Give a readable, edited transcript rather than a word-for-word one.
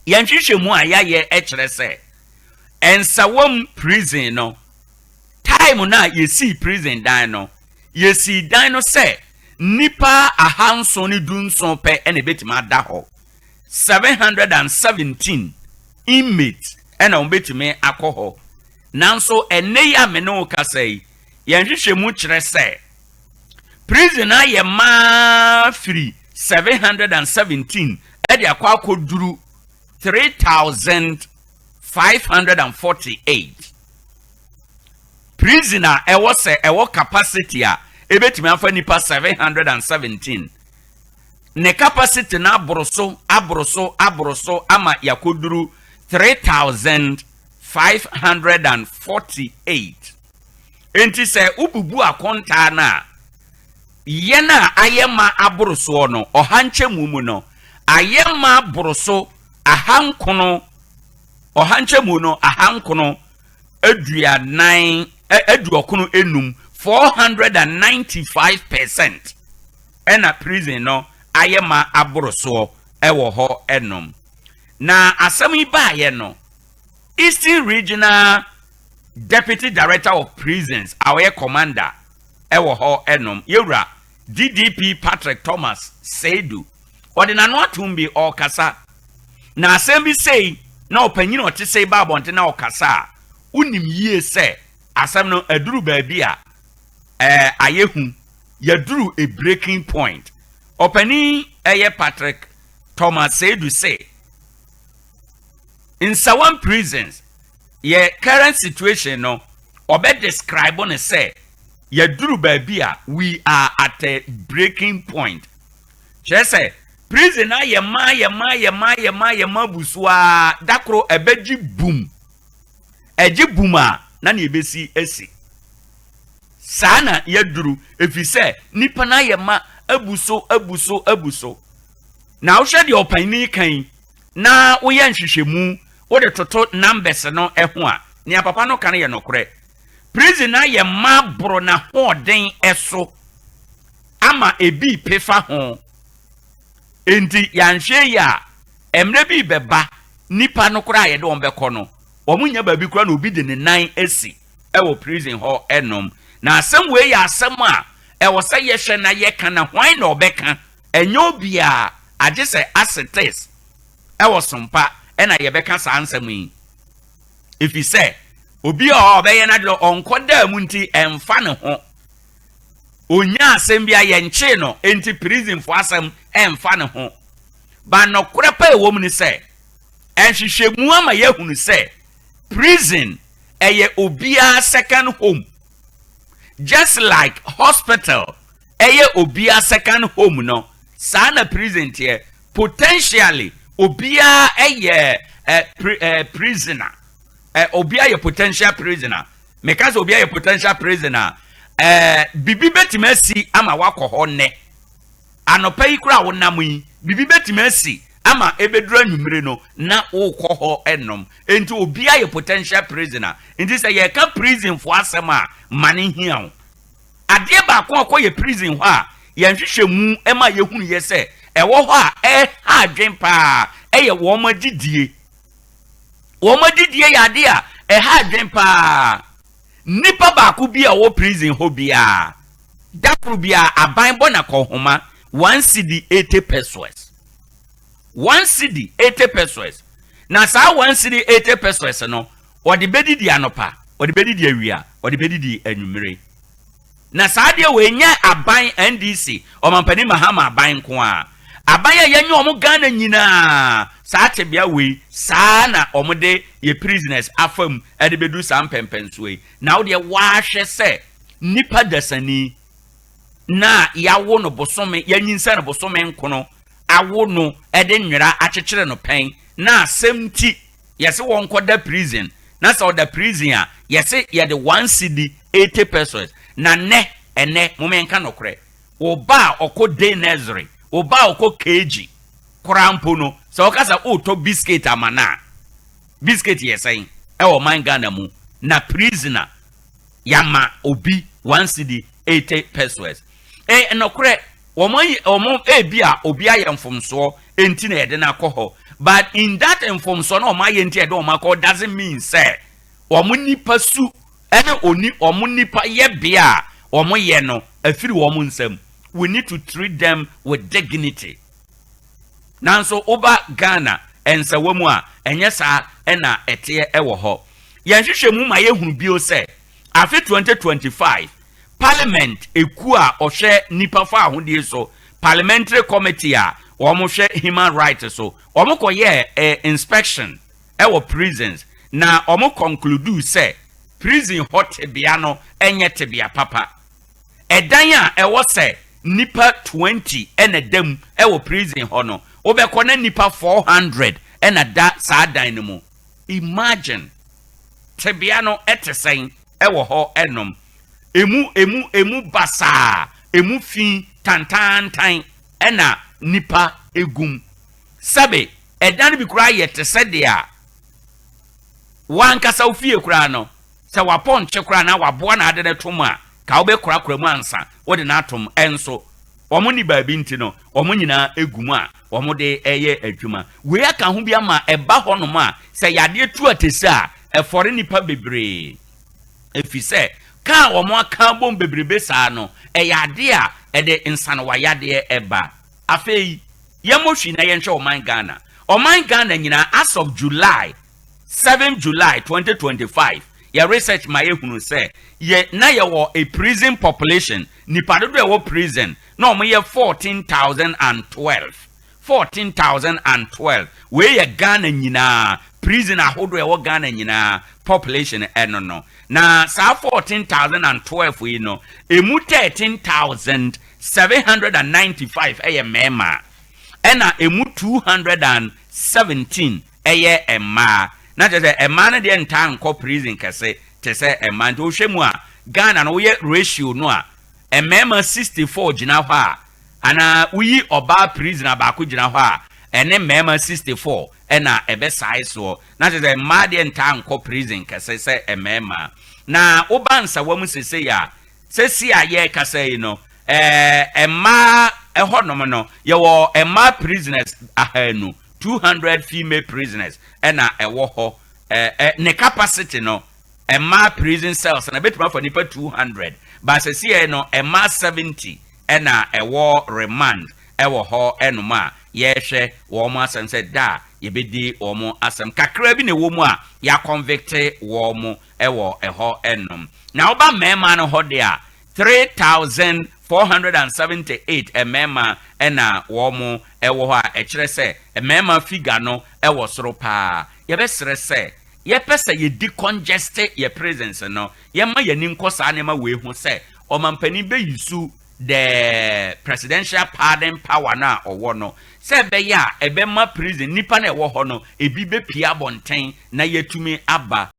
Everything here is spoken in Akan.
Yanhwehwɛ mu a yaye ekyere se. Nsawam prison no. Time na yesi prison dan no. Yesi dan no se nipa ahanso ni dunson pe ene betima da ho. 717 inmates ena ombetime akọ nanso ene ya me no kasai yanhwehwɛ mu kyerɛ sɛ prison aye ma free 717 ede akọ 3548 prisoner ewo se ewo capacity a ebetime afa nipa 717 ne capacity na abroso ama yakoduru 3548 enti se ububu akonta na yena ayema abroso no ohanche mumu no ayema abroso ahankono ohanche mu no ahankono eduokono enum 495% ena prison no ayema abroso ewo ho enom na asami baaye no Eastern Regional Deputy Director of Prisons our commander ewo ho enom yewura DDP Patrick Thomas Seidu odina no atumbi okasa na asemi sei na opanyin ote sei babonte na okasa unim yie se asem no aduru baabi a ayehu yaduru a breaking point. Openi eye Patrick Thomas Seidu say in Nsawam prisons ye current situation no obe describe on say ye duru baby a we are at a breaking point. She say prison na ye ma busua dakro ebeji boom eji booma na na ebesi esi sana ye duru efi say nipa na ye ma abuso na wo hwe de opani kan na wo ye nhwehwemu wo de toto numbers no eho a ne papa no kan ye nokore prison na ye ma bro na hoden eso ama ebi pefa ho enti yanhwe ya emre bi beba nipa no kora ye de ombekọ no omunya baabi kora na obi de ne nan esi ewo prison ho enom na asem we ya asem a ewo se ye hwe na ye kan na hwan na obeka enyo bia age se assetes ewo SOMPA ena ye beka sa ansem yi if you say obi o obeye na de onkoda mu nti emfa ne ho onya asem bia ye nche no enti prison fo asem emfa ne ho ba no korepa ewo mu ni se enhwehwemu ama ye hunu se prison eye obia second home. Just like hospital, obia second home no. Sana prison here potentially obia prisoner. Obia your potential prisoner. Because obia your potential prisoner. Bibi betimesi ama wako hone. Anopa ikura wonamui. Bibi betimesi ama ebedura numere no na ukọ ho enom. Enti obia your potential prisoner. Enti say ye ka prison for asema mani hian. Ade ba ko ye prison ho a ye nhwehwemu ema ye hunu ye se ewo ho a ha dwen pa ye wo madidie ya ade a ha dwen pa nipa ba ko bi a wo prison ho bia dakru bia aban bona ko homa 1 cedi 80 pesos 1 cedi 80 pesos na sa 1 cedi 80 pesos no odi bedidi anopa odi bedidi awia odi bedidi anwumere na saade we nya aban NDC omampani mahama aban ko a aban ya nya omo Ghana nyina saate bia we saa na omo de ye prisoners afam ade bedu sam pempensoe na wo de wa hwe se nipa dasani na yawo no bosome yanyinsa no bosome nkono awo no ede nwera akyekyere no pen na asemti yese won koda prison na sa oda prison a yese ye de 1 cedi 80 pesos na ne ene momenka nokre oba oko day nursery oba oko kg krampo no so okasa oto biscuit amana biscuit yesen ewo man Ghana mu na prisoner yama obi 1 cedi 80 pesos nokre omo bia obi ayemfomso enti na yede na akọ ho but in that inform so no ma yenti e do ma ko doesn't mean say omo nipa su ene oni omo nipa ye bia omo ye no afiri omo nsam. We need to treat them with dignity. Nanso oba Ghana Nsawam a enye sa ena ete ewo ho. Yanhwehwe mu ma yehunu bio se afi 2025 parliament eku a ohwe nipa fa ahode so parliamentary committee a omo hwe human rights so omo koye inspection ewo prisons na omo conclude say prison hot bia no enye tebia papa edan a ewo say nipa 20 ena dam ewo prison ho no obekọ na nipa 400 ena da sa dan no mu. Imagine tebia no etesen ewo ho enom emu basa emu fi tantantan ena nipa egum sabe edan bi kura ye tese de a wankasa ofie kura no se waponche kura na waboa na ade ne tom a ka wo be kura mu ansa wo de na atom enso omo ni baabi nti no omo nyina egum a omo de eye adwuma we aka ho bi ama eba ho no ma se yade tu atese a efore nipa bebre efise ka omo aka bom bebrebe saa no yade a ede insano wa yade eba afei yemohwi na yenhwe oman Ghana nyina as of July 7 July 2025 your research ma ehunu say ye na ye wo a prison population nipa dodo e wo prison na omo ye 14,012 we ye Ghana nyina prison ahodo e wo Ghana nyina population no na sa 14,012 we no emu 13,795 eye mema ena emu 217 eye emma na tese emma na de ntanko prison kese tese emma nto hwemu a Ghana no we ratio no a emma 64 gina ho a ana uyi oba prison abako gina ho a ene emma 64 ena ebe size so na tese emma de ntanko prison kese se emma na oba Nsawam sese ya sesi aye kase yi no emma ehonom no ye wo emma prisoners ahanu 200 female prisoners ena ewo ho ne capacity no emma prison cells na betuma for nipa 200 but sesi e no emma 70 ena ewo remand ewo ho enuma ye hwe wo mo asem se da ye bedi wo mo asem kakra bi ne wo mu a ya convict wo mo ewo eho enum na oba mema no ho de a 3,478 emema ena wo mo ewo ho a ekire se emema figure no ewo soro pa ye be sere se ye pese ye decongest ye presence no ye ma ye ni nkosa ne ma we hu se omampani be yusu the presidential pardon power na owo no se be ya ebe ma prison nipa na ewo ho no ebi be pia bonten na yetumi aba